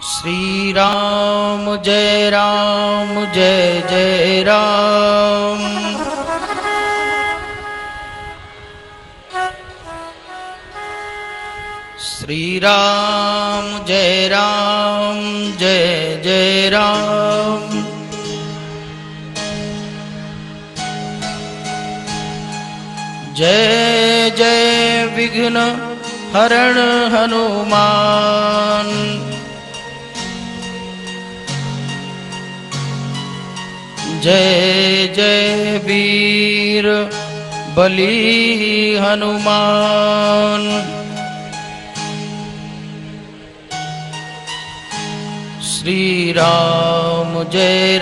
श्री राम जय जय राम। श्री राम जय जय राम। जय जय विघ्न हरण हनुमान। जय जय वीर बली हनुमान। श्री राम जय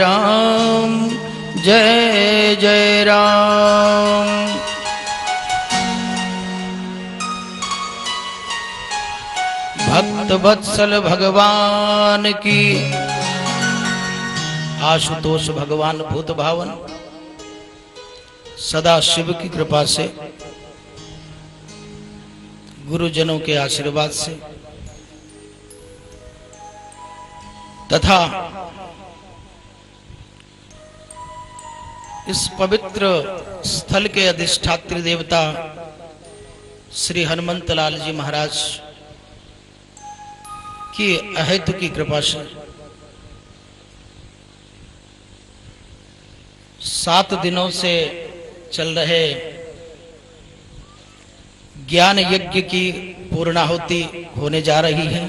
जय राम। भक्त वत्सल भगवान की। आशुतोष भगवान भूत भावन सदा शिव की कृपा से, गुरुजनों के आशीर्वाद से तथा इस पवित्र स्थल के अधिष्ठात्री देवता श्री हनुमंत लाल जी महाराज की अहेतु की कृपा से 7 दिनों से चल रहे ज्ञान यज्ञ की पूर्णाहुति होने जा रही है।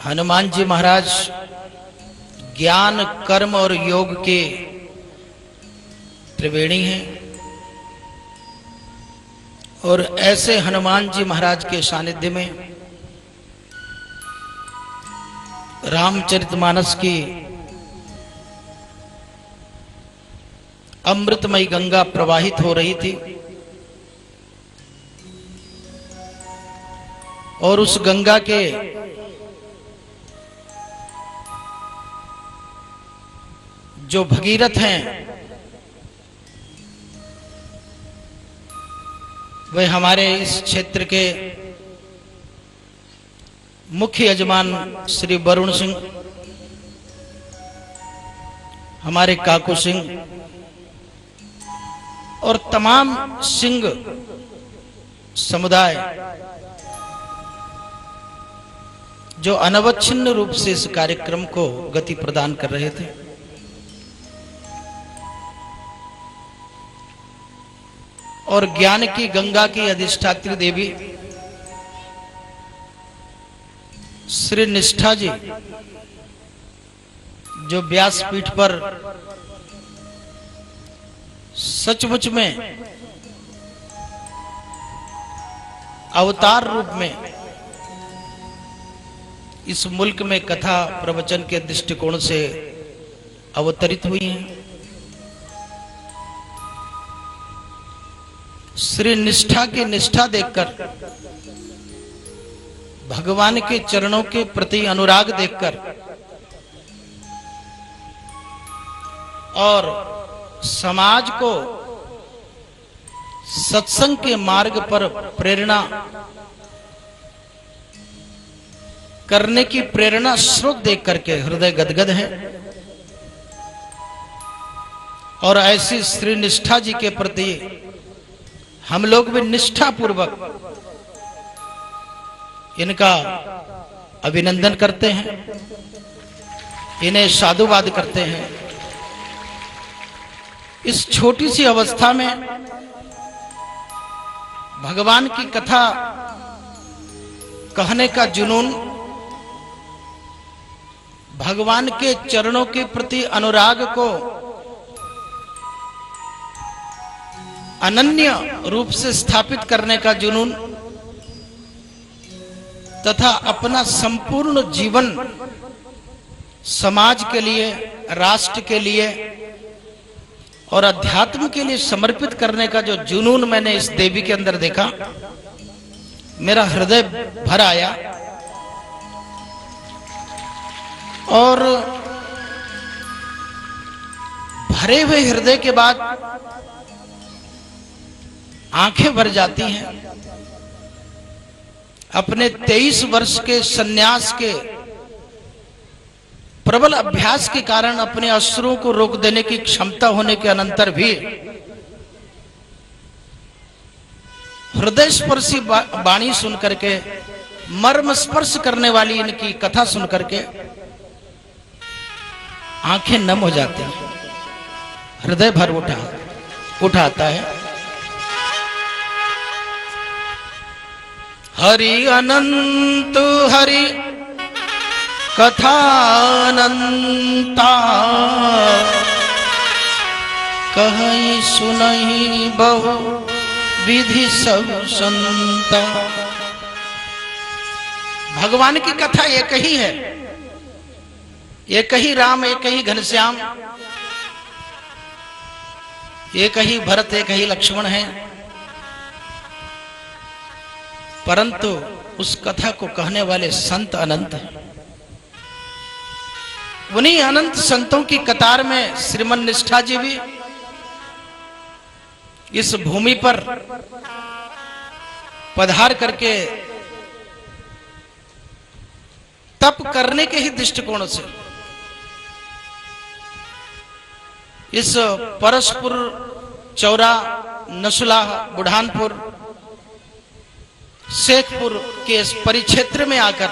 हनुमान जी महाराज ज्ञान, कर्म और योग के त्रिवेणी हैं और ऐसे हनुमान जी महाराज के सानिध्य में रामचरितमानस की अमृतमयी गंगा प्रवाहित हो रही थी और उस गंगा के जो भगीरथ हैं वे हमारे इस क्षेत्र के मुख्य यजमान श्री वरुण सिंह, हमारे काकू सिंह और तमाम सिंह समुदाय जो अनवच्छिन्न रूप से इस कार्यक्रम को गति प्रदान कर रहे थे। और ज्ञान की गंगा की अधिष्ठात्री देवी श्री निष्ठा जी जो व्यासपीठ पर सचमुच में अवतार रूप में इस मुल्क में कथा प्रवचन के दृष्टिकोण से अवतरित हुई हैं। श्री निष्ठा की निष्ठा देखकर, भगवान के चरणों के प्रति अनुराग देखकर और समाज को सत्संग के मार्ग पर प्रेरणा करने की प्रेरणा स्रोत देख करके हृदय गदगद है। और ऐसी श्री निष्ठा जी के प्रति हम लोग भी निष्ठा पूर्वक इनका अभिनंदन करते हैं, इन्हें साधुवाद करते हैं। इस छोटी सी अवस्था में भगवान की कथा कहने का जुनून, भगवान के चरणों के प्रति अनुराग को अनन्य रूप से स्थापित करने का जुनून तथा अपना संपूर्ण जीवन समाज के लिए, राष्ट्र के लिए और अध्यात्म के लिए समर्पित करने का जो जुनून मैंने इस देवी के अंदर देखा, मेरा हृदय भर आया। और भरे हुए हृदय के बाद आंखें भर जाती हैं अपने 23 वर्ष के सन्यास के प्रबल अभ्यास के कारण अपने अश्रुओं को रोक देने की क्षमता होने के अनंतर भी हृदय स्पर्शी वाणी सुन करके, मर्म स्पर्श करने वाली इनकी कथा सुन करके आंखें नम हो जाती हैं, हृदय भर उठाता है। हरि अनंत हरि कथानंता, कहीं सुनहि बहु विधि सब संता। भगवान की कथा एक ही है, एक ही राम, एक ही घनश्याम, एक ही भरत, एक ही लक्ष्मण है, परंतु उस कथा को कहने वाले संत अनंत हैं। उन्हीं अनंत संतों की कतार में श्रीमन निष्ठा जी भी इस भूमि पर पधार करके तप करने के ही दृष्टिकोण से इस परसपुर, चौरा, नसुला, बुढ़ानपुर, शेखपुर के इस परिक्षेत्र में आकर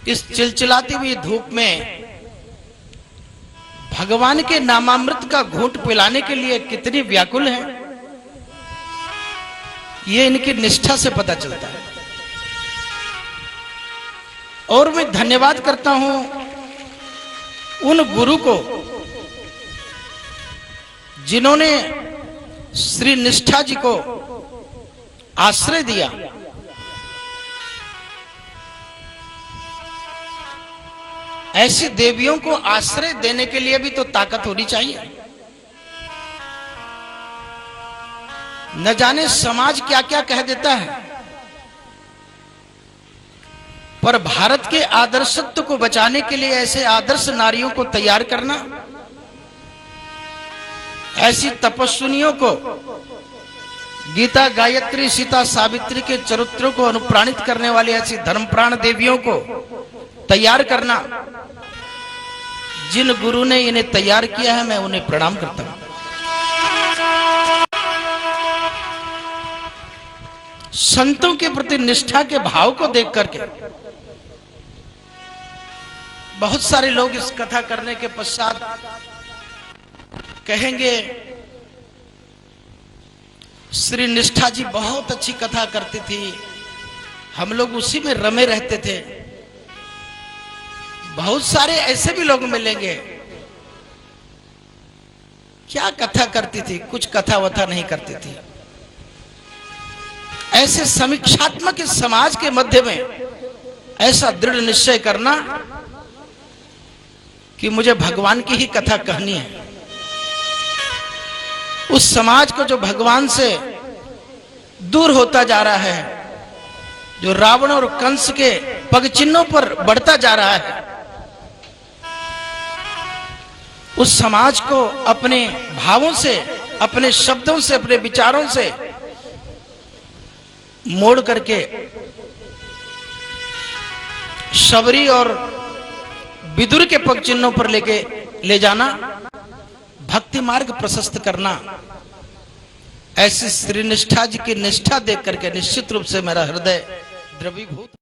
इस चिलचिलाती हुई धूप में भगवान के नामामृत का घूंट पिलाने के लिए कितनी व्याकुल है, ये इनकी निष्ठा से पता चलता है। और मैं धन्यवाद करता हूं उन गुरु को जिन्होंने श्री निष्ठा जी को आश्रय दिया। ऐसी देवियों को आश्रय देने के लिए भी तो ताकत होनी चाहिए। न जाने समाज क्या क्या कह देता है, पर भारत के आदर्शत्व को बचाने के लिए ऐसे आदर्श नारियों को तैयार करना, ऐसी तपस्विनियों को, गीता, गायत्री, सीता, सावित्री के चरित्रों को अनुप्राणित करने वाली ऐसी धर्मप्राण देवियों को तैयार करना, जिन गुरु ने इन्हें तैयार किया है, मैं उन्हें प्रणाम करता हूं। संतों के प्रति निष्ठा के भाव को देख करके बहुत सारे लोग इस कथा करने के पश्चात कहेंगे, श्री निष्ठा जी बहुत अच्छी कथा करती थी, हम लोग उसी में रमे रहते थे। बहुत सारे ऐसे भी लोग मिलेंगे, क्या कथा करती थी, कुछ कथा वथा नहीं करती थी। ऐसे समीक्षात्मक इस समाज के मध्य में ऐसा दृढ़ निश्चय करना कि मुझे भगवान की ही कथा कहनी है। उस समाज को जो भगवान से दूर होता जा रहा है, जो रावण और कंस के पगचिन्हों पर बढ़ता जा रहा है, उस समाज को अपने भावों से, अपने शब्दों से, अपने विचारों से मोड़ करके शबरी और विदुर के पगचिन्हों पर ले जाना, भक्ति मार्ग प्रशस्त करना, ऐसी श्री निष्ठा जी की निष्ठा देख करके निश्चित रूप से मेरा हृदय द्रवीभूत